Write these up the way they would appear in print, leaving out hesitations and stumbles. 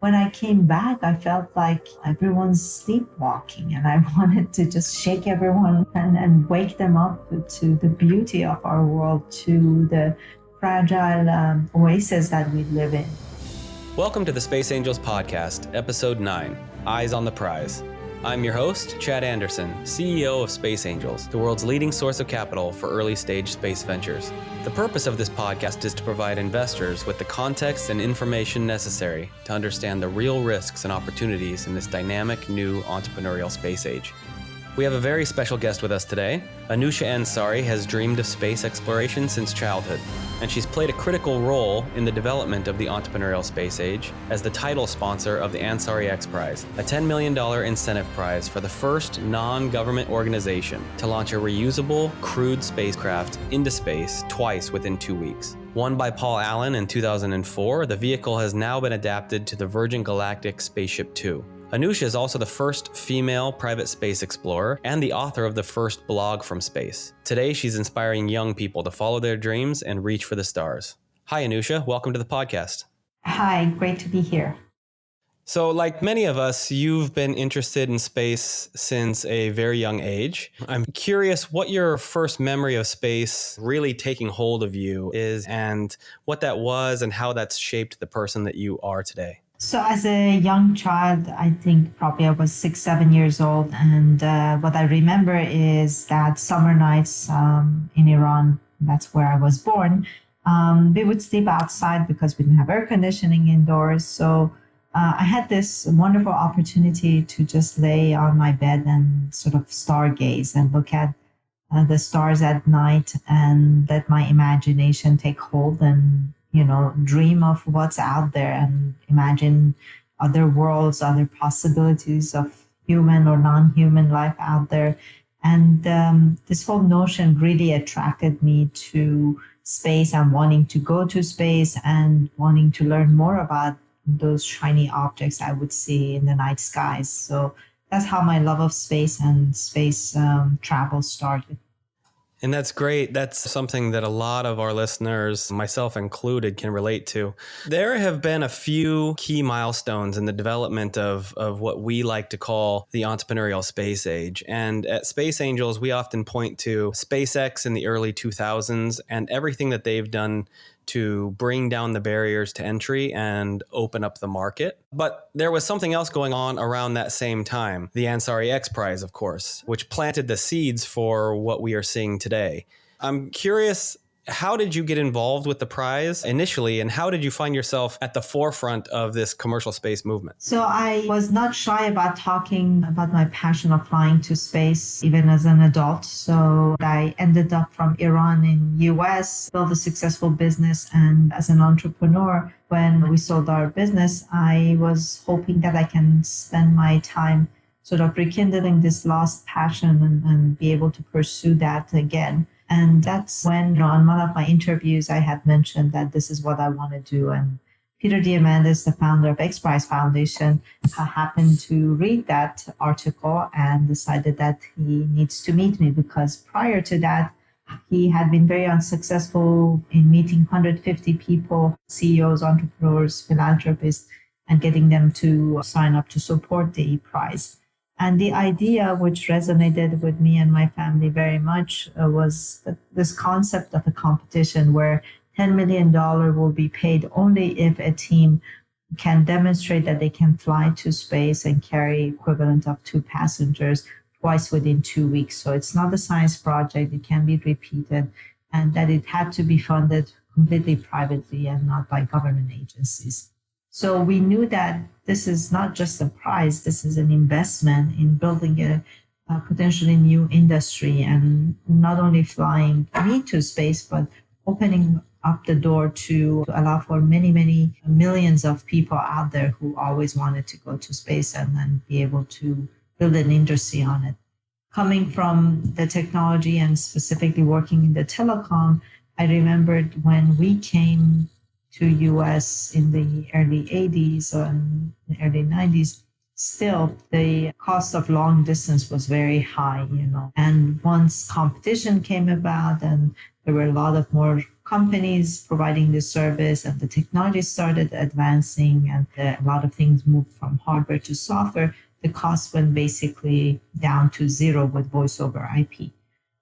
When I came back, I felt like everyone's sleepwalking, and I wanted to just shake everyone and wake them up to the beauty of our world, to the fragile oasis that we live in. Welcome to the Space Angels Podcast, Episode 9, Eyes on the Prize. I'm your host, Chad Anderson, CEO of Space Angels, the world's leading source of capital for early-stage space ventures. The purpose of this podcast is to provide investors with the context and information necessary to understand the real risks and opportunities in this dynamic, new entrepreneurial space age. We have a very special guest with us today. Anusha Ansari has dreamed of space exploration since childhood, and she's played a critical role in the development of the entrepreneurial space age as the title sponsor of the Ansari XPrize, a $10 million incentive prize for the first non-government organization to launch a reusable, crewed spacecraft into space twice within 2 weeks. Won by Paul Allen in 2004, the vehicle has now been adapted to the Virgin Galactic Spaceship Two. Anusha is also the first female private space explorer and the author of the first blog from space. Today, she's inspiring young people to follow their dreams and reach for the stars. Hi, Anusha. Welcome to the podcast. Hi, great to be here. So, like many of us, you've been interested in space since a very young age. I'm curious what your first memory of space really taking hold of you is, and what that was and how that's shaped the person that you are today. So as a young child, I think probably I was 6, 7 years old. And what I remember is that summer nights in Iran, that's where I was born, we would sleep outside because we didn't have air conditioning indoors. So I had this wonderful opportunity to just lay on my bed and sort of stargaze and look at the stars at night and let my imagination take hold and dream of what's out there and imagine other worlds, other possibilities of human or non-human life out there. And this whole notion really attracted me to space and wanting to go to space and wanting to learn more about those shiny objects I would see in the night skies. So that's how my love of space and space travel started. And that's great. That's something that a lot of our listeners, myself included, can relate to. There have been a few key milestones in the development of what we like to call the entrepreneurial space age. And at Space Angels, we often point to SpaceX in the early 2000s and everything that they've done to bring down the barriers to entry and open up the market. But there was something else going on around that same time, the Ansari XPrize, of course, which planted the seeds for what we are seeing today. I'm curious, how did you get involved with the prize initially, and how did you find yourself at the forefront of this commercial space movement? So I was not shy about talking about my passion of flying to space, even as an adult. So I ended up from Iran in US, built a successful business. And as an entrepreneur, when we sold our business, I was hoping that I can spend my time sort of rekindling this lost passion and be able to pursue that again. And that's when, on one of my interviews, I had mentioned that this is what I want to do. And Peter Diamandis, the founder of XPrize Foundation, happened to read that article and decided that he needs to meet me, because prior to that, he had been very unsuccessful in meeting 150 people, CEOs, entrepreneurs, philanthropists, and getting them to sign up to support the prize. And the idea, which resonated with me and my family very much, was this concept of a competition where $10 million will be paid only if a team can demonstrate that they can fly to space and carry equivalent of 2 passengers twice within 2 weeks. So it's not a science project, it can be repeated, and that it had to be funded completely privately and not by government agencies. So we knew that this is not just a prize, this is an investment in building a potentially new industry, and not only flying me to space, but opening up the door to allow for many, many millions of people out there who always wanted to go to space and then be able to build an industry on it. Coming from the technology and specifically working in the telecom, I remembered when we came to US in the early 80s and early 90s, still the cost of long distance was very high, And once competition came about and there were a lot of more companies providing the service, and the technology started advancing, and a lot of things moved from hardware to software, the cost went basically down to zero with voice over IP.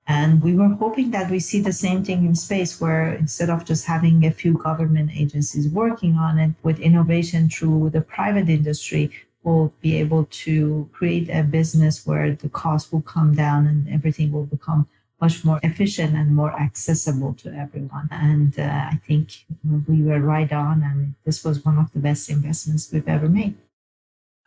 And we were hoping that we see the same thing in space, where instead of just having a few government agencies working on it, with innovation through the private industry, we'll be able to create a business where the cost will come down and everything will become much more efficient and more accessible to everyone. And I think we were right on, and this was one of the best investments we've ever made.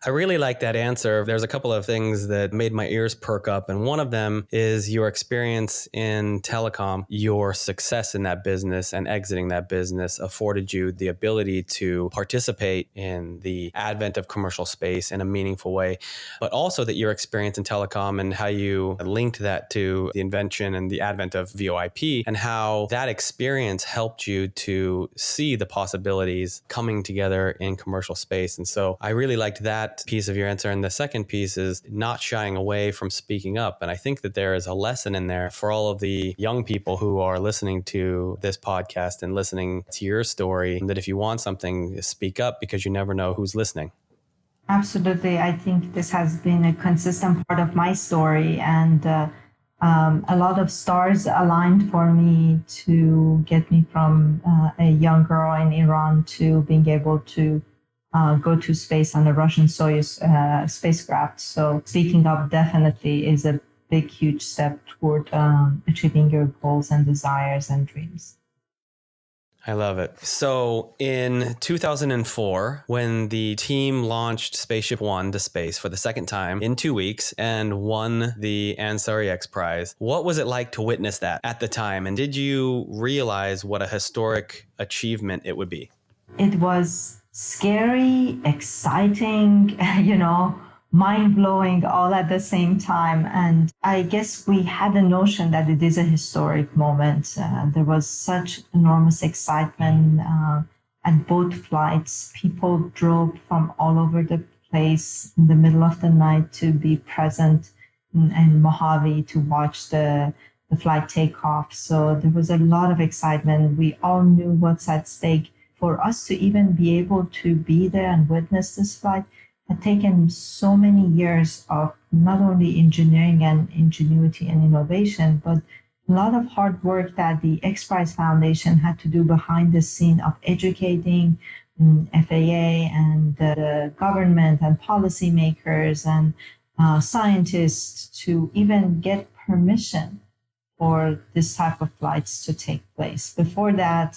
I really like that answer. There's a couple of things that made my ears perk up. And one of them is your experience in telecom. Your success in that business and exiting that business afforded you the ability to participate in the advent of commercial space in a meaningful way, but also that your experience in telecom and how you linked that to the invention and the advent of VoIP, and how that experience helped you to see the possibilities coming together in commercial space. And so I really liked that piece of your answer. And the second piece is not shying away from speaking up. And I think that there is a lesson in there for all of the young people who are listening to this podcast and listening to your story, that if you want something, speak up, because you never know who's listening. Absolutely. I think this has been a consistent part of my story, and a lot of stars aligned for me to get me from a young girl in Iran to being able to go to space on the Russian Soyuz spacecraft. So speaking up definitely is a big, huge step toward achieving your goals and desires and dreams. I love it. So in 2004, when the team launched Spaceship One to space for the second time in 2 weeks and won the Ansari XPrize, what was it like to witness that at the time? And did you realize what a historic achievement it would be? It was scary, exciting, mind-blowing all at the same time. And I guess we had the notion that it is a historic moment. There was such enormous excitement at both flights. People drove from all over the place in the middle of the night to be present in Mojave to watch the flight take off. So there was a lot of excitement. We all knew what's at stake. For us to even be able to be there and witness this flight had taken so many years of not only engineering and ingenuity and innovation, but a lot of hard work that the XPrize Foundation had to do behind the scene of educating FAA and the government and policymakers and scientists to even get permission for this type of flights to take place. Before that,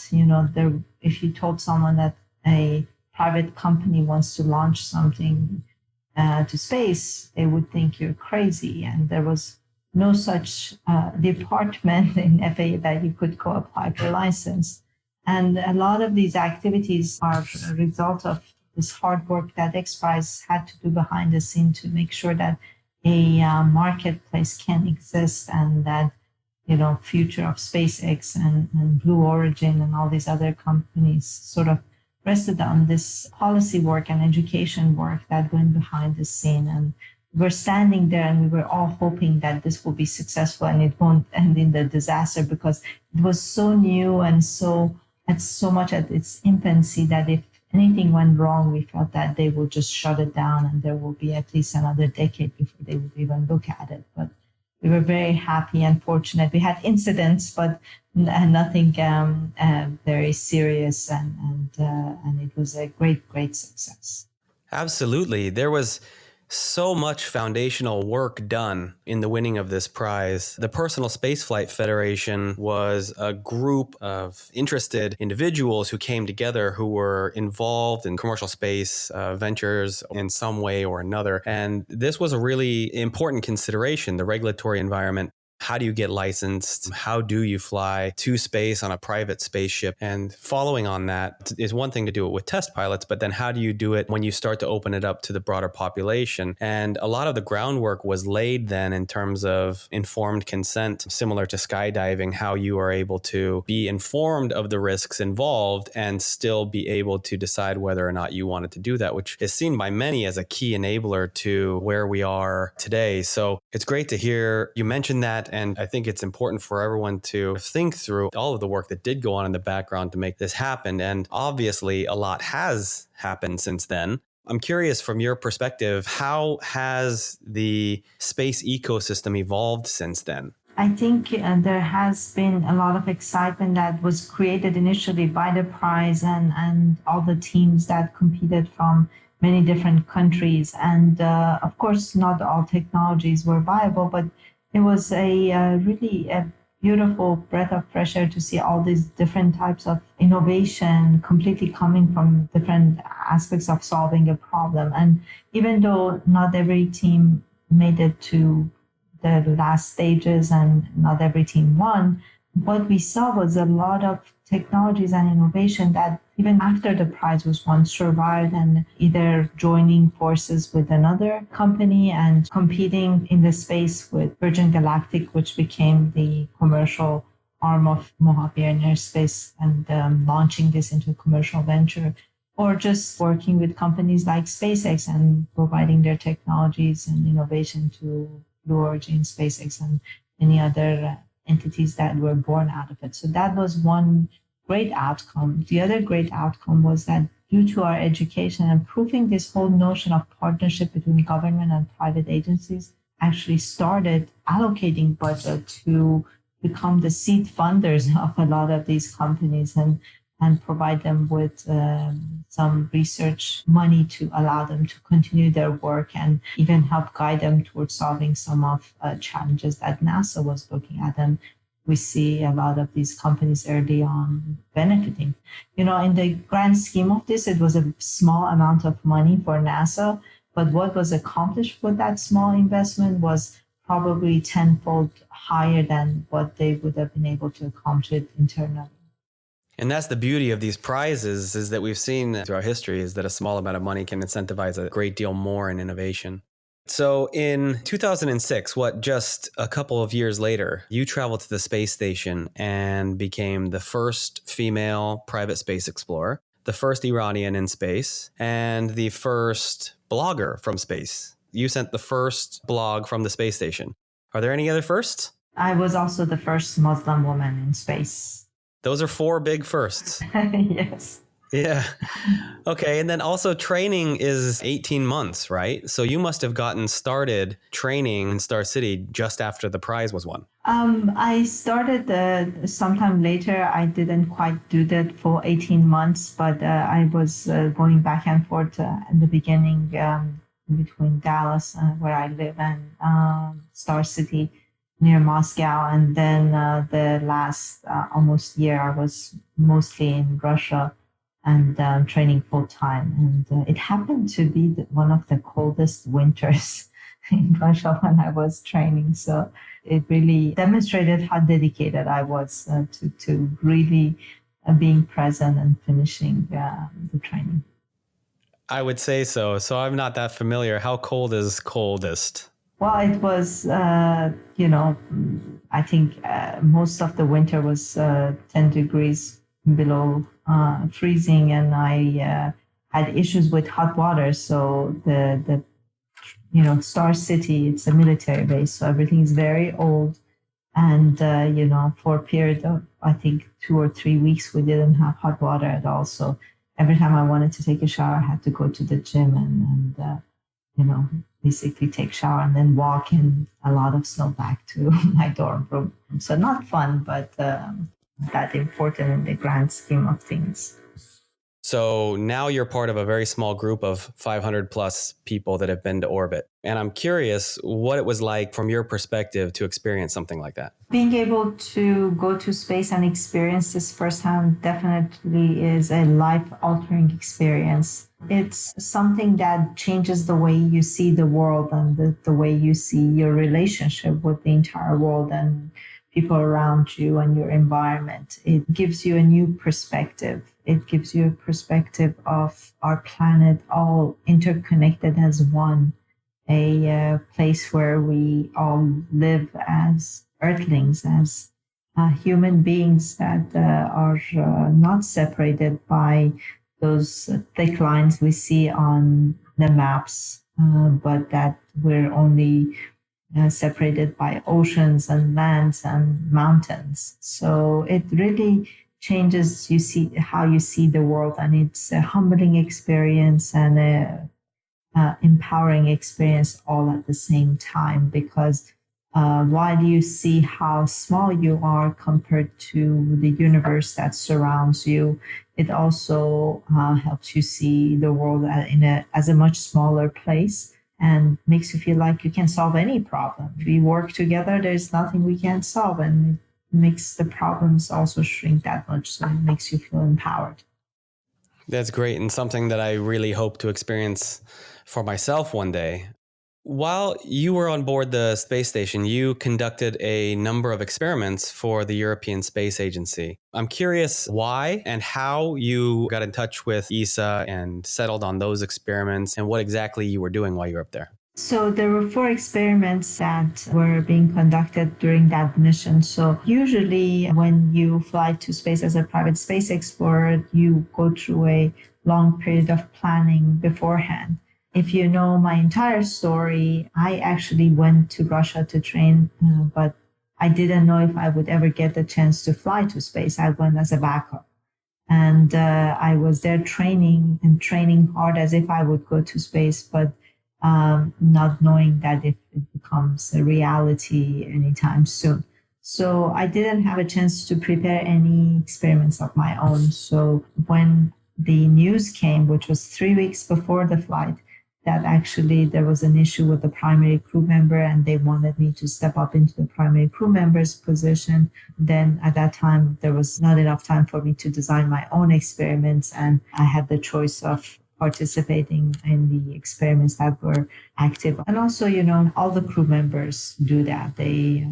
if you told someone that a private company wants to launch something to space, they would think you're crazy. And there was no such department in FAA that you could go apply for license. And a lot of these activities are a result of this hard work that XPrize had to do behind the scene to make sure that a marketplace can exist, and that future of SpaceX and Blue Origin and all these other companies sort of rested on this policy work and education work that went behind the scene. And we're standing there and we were all hoping that this will be successful and it won't end in the disaster, because it was so new and so much at its infancy that if anything went wrong, we felt that they would just shut it down and there will be at least another decade before they would even look at it. But we were very happy and fortunate. We had incidents, but nothing very serious, and it was a great, great success. Absolutely. There was so much foundational work done in the winning of this prize. The Personal Spaceflight Federation was a group of interested individuals who came together, who were involved in commercial space ventures in some way or another. And this was a really important consideration, the regulatory environment. How do you get licensed? How do you fly to space on a private spaceship? And following on that is one thing to do it with test pilots, but then how do you do it when you start to open it up to the broader population? And a lot of the groundwork was laid then in terms of informed consent, similar to skydiving, how you are able to be informed of the risks involved and still be able to decide whether or not you wanted to do that, which is seen by many as a key enabler to where we are today. So it's great to hear you mention that. And I think it's important for everyone to think through all of the work that did go on in the background to make this happen. And obviously, a lot has happened since then. I'm curious from your perspective, how has the space ecosystem evolved since then? I think there has been a lot of excitement that was created initially by the prize and all the teams that competed from many different countries. And of course, not all technologies were viable, but it was really a beautiful breath of fresh air to see all these different types of innovation completely coming from different aspects of solving a problem. And even though not every team made it to the last stages and not every team won, what we saw was a lot of technologies and innovation that even after the prize was won survived, and either joining forces with another company and competing in the space with Virgin Galactic, which became the commercial arm of Mojave Aerospace, and launching this into a commercial venture, or just working with companies like SpaceX and providing their technologies and innovation to Blue Origin, SpaceX, and many other entities that were born out of it. So that was one great outcome. The other great outcome was that due to our education and proving this whole notion of partnership between government and private agencies, actually started allocating budget to become the seed funders of a lot of these companies and provide them with some research money to allow them to continue their work and even help guide them towards solving some of challenges that NASA was looking at. And we see a lot of these companies early on benefiting. You know, in the grand scheme of this, it was a small amount of money for NASA, but what was accomplished with that small investment was probably tenfold higher than what they would have been able to accomplish internally. And that's the beauty of these prizes, is that we've seen throughout history is that a small amount of money can incentivize a great deal more in innovation. So in 2006, just a couple of years later, you traveled to the space station and became the first female private space explorer, the first Iranian in space, and the first blogger from space. You sent the first blog from the space station. Are there any other firsts? I was also the first Muslim woman in space. Those are 4 big firsts. Yes. Yeah. Okay. And then also training is 18 months, right? So you must have gotten started training in Star City just after the prize was won. I started sometime later. I didn't quite do that for 18 months, but I was going back and forth in the beginning between Dallas, where I live, and Star City near Moscow. And then the last almost year, I was mostly in Russia and training full time. And it happened to be one of the coldest winters in Russia when I was training. So it really demonstrated how dedicated I was to really being present and finishing the training. I would say so. So I'm not that familiar. How cold is coldest? Well, it was, I think most of the winter was 10 degrees below freezing, and I had issues with hot water. So the Star City, it's a military base, so everything is very old. And, for a period of, I think, 2 or 3 weeks, we didn't have hot water at all. So every time I wanted to take a shower, I had to go to the gym and basically take shower and then walk in a lot of snow back to my dorm room. So not fun, but that important in the grand scheme of things. So now you're part of a very small group of 500 plus people that have been to orbit. And I'm curious what it was like from your perspective to experience something like that. Being able to go to space and experience this firsthand definitely is a life-altering experience. It's something that changes the way you see the world and the way you see your relationship with the entire world and people around you and your environment. It gives you a new perspective. It gives you a perspective of our planet all interconnected as one, a place where we all live as earthlings, as human beings that are not separated by those thick lines we see on the maps, but that we're only separated by oceans and lands and mountains. So it really changes you see how you see the world, and it's a humbling experience and a empowering experience all at the same time, because while you see how small you are compared to the universe that surrounds you, it also helps you see the world as a much smaller place, and makes you feel like you can solve any problem. We work together, there's nothing we can't solve, and it makes the problems also shrink that much. So it makes you feel empowered. That's great, and something that I really hope to experience for myself one day. While you were on board the space station, you conducted a number of experiments for the European Space Agency. I'm curious why and how you got in touch with ESA and settled on those experiments, and what exactly you were doing while you were up there. So there were 4 experiments that were being conducted during that mission. So usually when you fly to space as a private space explorer, you go through a long period of planning beforehand. If you know my entire story, I actually went to Russia to train, but I didn't know if I would ever get the chance to fly to space. I went as a backup. And I was there training hard as if I would go to space, but not knowing that it becomes a reality anytime soon. So I didn't have a chance to prepare any experiments of my own. So when the news came, which was 3 weeks before the flight, that actually there was an issue with the primary crew member and they wanted me to step up into the primary crew member's position, then at that time, there was not enough time for me to design my own experiments. And I had the choice of participating in the experiments that were active. And also, all the crew members do that. The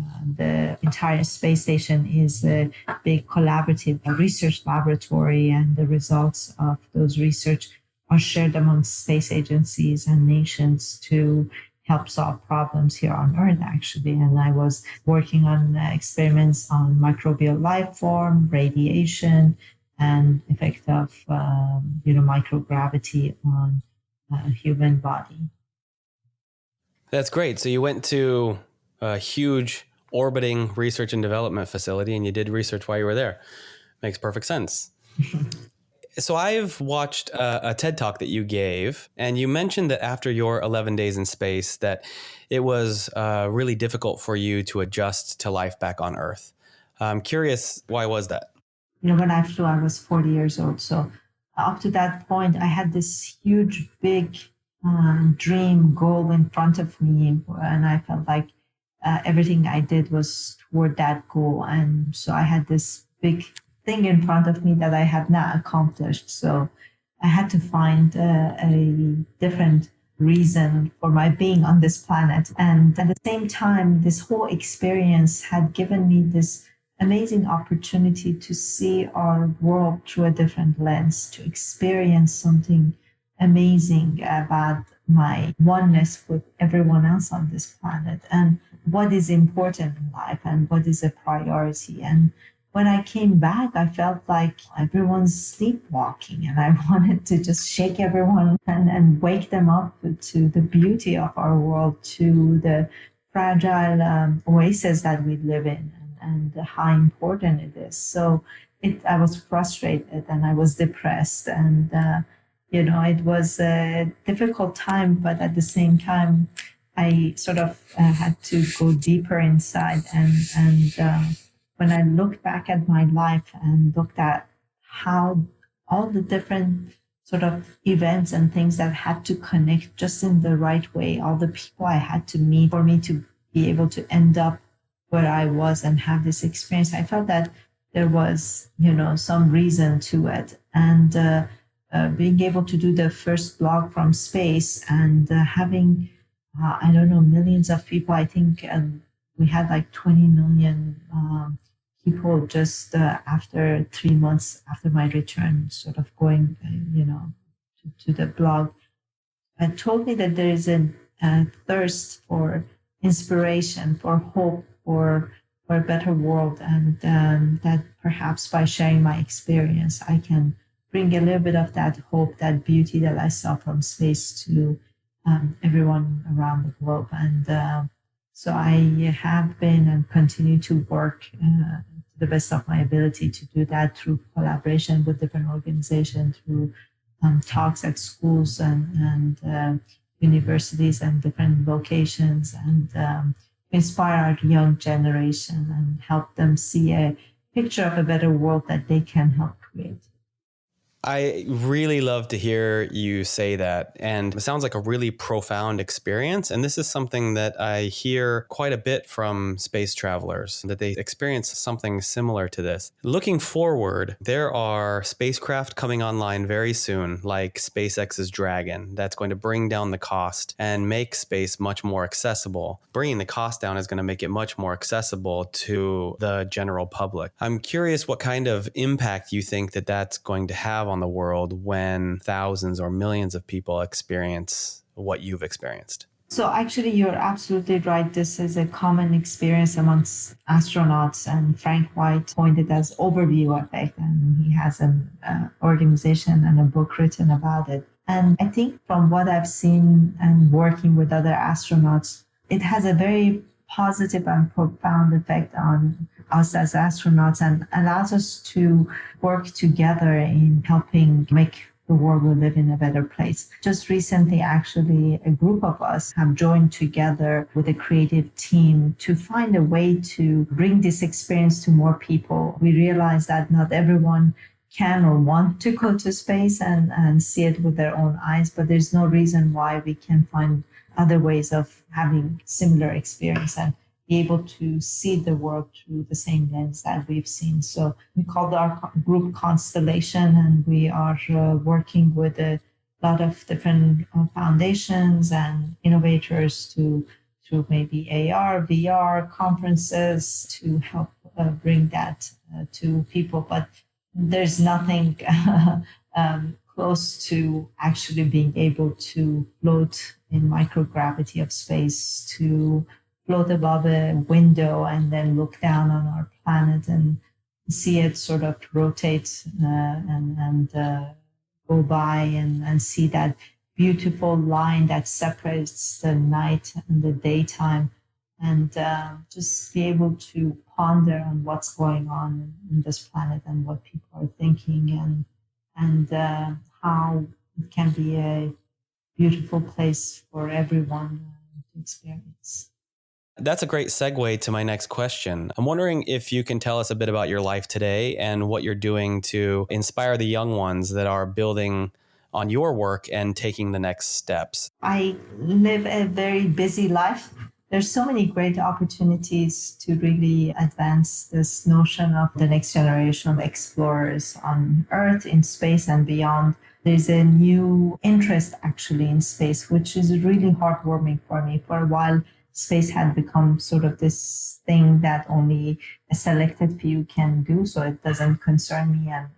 entire space station is a big collaborative research laboratory, and the results of those research are shared amongst space agencies and nations to help solve problems here on Earth, actually. And I was working on experiments on microbial life form, radiation, and effect of microgravity on human body. That's great. So you went to a huge orbiting research and development facility, and you did research while you were there. Makes perfect sense. So I've watched a TED Talk that you gave, and you mentioned that after your 11 days in space, that it was really difficult for you to adjust to life back on Earth. I'm curious, why was that? When I flew, I was 40 years old. So up to that point, I had this huge, big dream goal in front of me. And I felt like everything I did was toward that goal. And so I had this big thing in front of me that I had not accomplished. So I had to find a different reason for my being on this planet. And at the same time, this whole experience had given me this amazing opportunity to see our world through a different lens, to experience something amazing about my oneness with everyone else on this planet, and what is important in life and what is a priority. And when I came back, I felt like everyone's sleepwalking, and I wanted to just shake everyone and wake them up to the beauty of our world, to the fragile oasis that we live in, and how important it is. So I was frustrated and I was depressed, and it was a difficult time, but at the same time, I sort of had to go deeper inside. And when I looked back at my life and looked at how all the different sort of events and things that had to connect just in the right way, all the people I had to meet for me to be able to end up where I was and have this experience, I felt that there was, some reason to it. And being able to do the first blog from space and having, millions of people, I think we had like 20 million people just after 3 months after my return, sort of going, to the blog, told me that there is a thirst for inspiration, for hope, for a better world, and that perhaps by sharing my experience, I can bring a little bit of that hope, that beauty that I saw from space to everyone around the globe. And So I have been and continue to work to the best of my ability to do that through collaboration with different organizations, through talks at schools and universities and different locations, and inspire our young generation and help them see a picture of a better world that they can help create. I really love to hear you say that. And it sounds like a really profound experience. And this is something that I hear quite a bit from space travelers, that they experience something similar to this. Looking forward, there are spacecraft coming online very soon, like SpaceX's Dragon, that's going to bring down the cost and make space much more accessible. Bringing the cost down is going to make it much more accessible to the general public. I'm curious what kind of impact you think that that's going to have on the world when thousands or millions of people experience what you've experienced. So actually, you're absolutely right. This is a common experience amongst astronauts, and Frank White coined it as overview effect, and he has an organization and a book written about it. And I think from what I've seen and working with other astronauts, it has a very positive and profound effect on us as astronauts and allows us to work together in helping make the world we live in a better place. Just recently, actually, a group of us have joined together with a creative team to find a way to bring this experience to more people. We realize that not everyone can or want to go to space and see it with their own eyes, but there's no reason why we can't find other ways of having similar experience and be able to see the world through the same lens that we've seen. So we called our group Constellation, and we are working with a lot of different foundations and innovators through maybe AR, VR conferences to help bring that to people. But there's nothing close to actually being able to float in microgravity of space, to float above a window and then look down on our planet and see it sort of rotate and go by and see that beautiful line that separates the night and the daytime, and just be able to ponder on what's going on in this planet and what people are thinking and how it can be a beautiful place for everyone to experience. That's a great segue to my next question. I'm wondering if you can tell us a bit about your life today and what you're doing to inspire the young ones that are building on your work and taking the next steps. I live a very busy life. There's so many great opportunities to really advance this notion of the next generation of explorers on Earth, in space, and beyond. There's a new interest actually in space, which is really heartwarming for me. For a while, space had become sort of this thing that only a selected few can do, so it doesn't concern me, and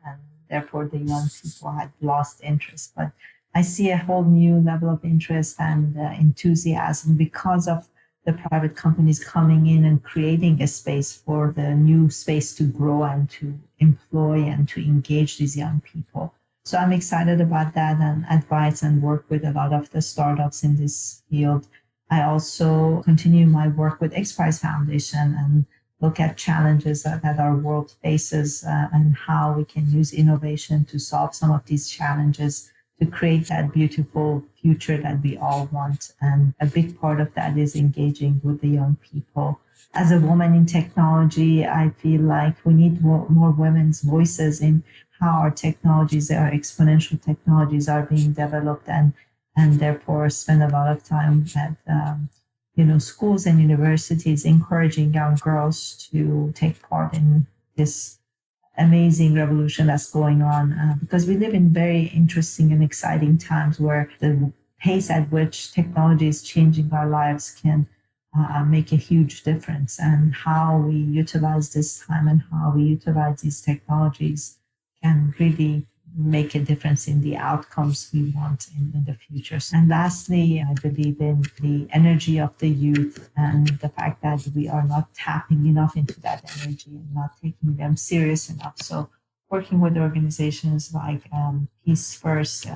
therefore the young people had lost interest. But I see a whole new level of interest and enthusiasm because of the private companies coming in and creating a space for the new space to grow and to employ and to engage these young people. So I'm excited about that and advise and work with a lot of the startups in this field. I also continue my work with XPrize Foundation and look at challenges that our world faces and how we can use innovation to solve some of these challenges to create that beautiful future that we all want. And a big part of that is engaging with the young people. As a woman in technology, I feel like we need more women's voices in how our technologies, our exponential technologies are being developed, and therefore spend a lot of time at schools and universities encouraging young girls to take part in this amazing revolution that's going on, because we live in very interesting and exciting times where the pace at which technology is changing our lives can make a huge difference, and how we utilize this time and how we utilize these technologies can really make a difference in the outcomes we want in the future. And lastly, I believe in the energy of the youth and the fact that we are not tapping enough into that energy and not taking them serious enough. So working with organizations like Peace First,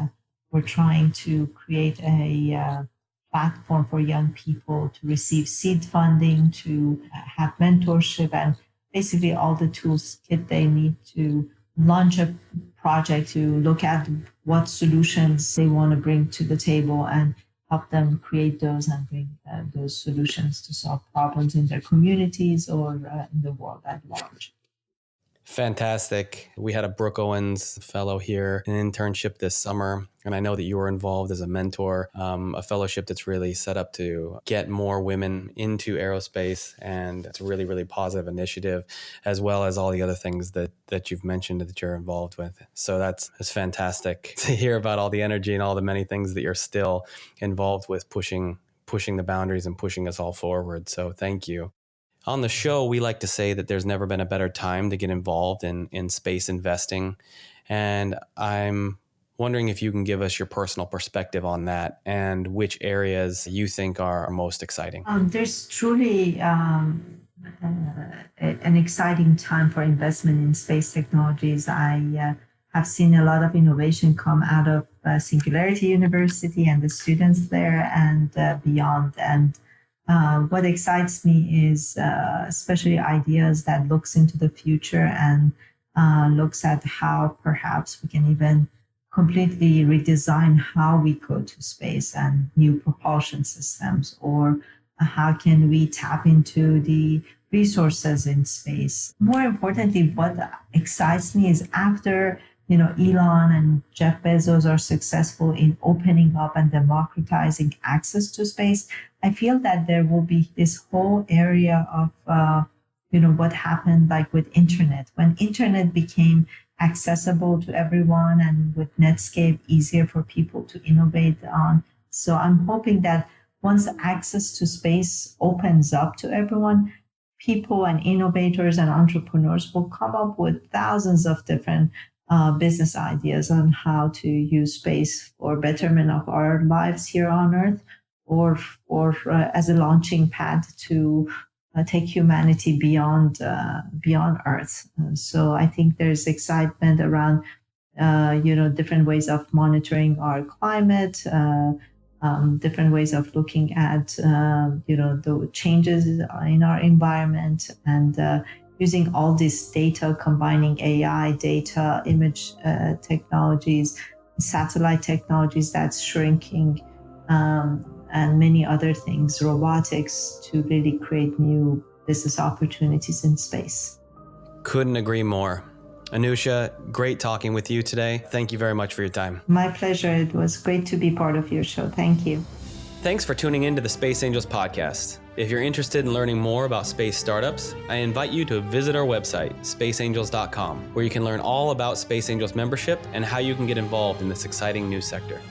we're trying to create a platform for young people to receive seed funding, to have mentorship, and basically all the tools kit they need to launch a project, to look at what solutions they want to bring to the table and help them create those and bring those solutions to solve problems in their communities or in the world at large. Fantastic. We had a Brooke Owens fellow here, an internship this summer, and I know that you were involved as a mentor, a fellowship that's really set up to get more women into aerospace, and it's a really, really positive initiative, as well as all the other things that you've mentioned that you're involved with. So that's fantastic to hear about all the energy and all the many things that you're still involved with, pushing the boundaries and pushing us all forward. So thank you. On the show, we like to say that there's never been a better time to get involved in space investing. And I'm wondering if you can give us your personal perspective on that and which areas you think are most exciting. There's truly an exciting time for investment in space technologies. I have seen a lot of innovation come out of Singularity University and the students there and beyond. And what excites me is especially ideas that looks into the future and looks at how perhaps we can even completely redesign how we go to space and new propulsion systems, or how can we tap into the resources in space. More importantly, what excites me is after Elon and Jeff Bezos are successful in opening up and democratizing access to space, I feel that there will be this whole area of, what happened like with internet. When internet became accessible to everyone and with Netscape easier for people to innovate on. So I'm hoping that once access to space opens up to everyone, people and innovators and entrepreneurs will come up with thousands of different business ideas on how to use space for betterment of our lives here on Earth, or as a launching pad to take humanity beyond Earth. So I think there's excitement around different ways of monitoring our climate, different ways of looking at the changes in our environment, and using all this data, combining AI data, image technologies, satellite technologies that's shrinking, and many other things, robotics, to really create new business opportunities in space. Couldn't agree more. Anusha, great talking with you today. Thank you very much for your time. My pleasure. It was great to be part of your show. Thank you. Thanks for tuning in to the Space Angels podcast. If you're interested in learning more about space startups, I invite you to visit our website, spaceangels.com, where you can learn all about Space Angels membership and how you can get involved in this exciting new sector.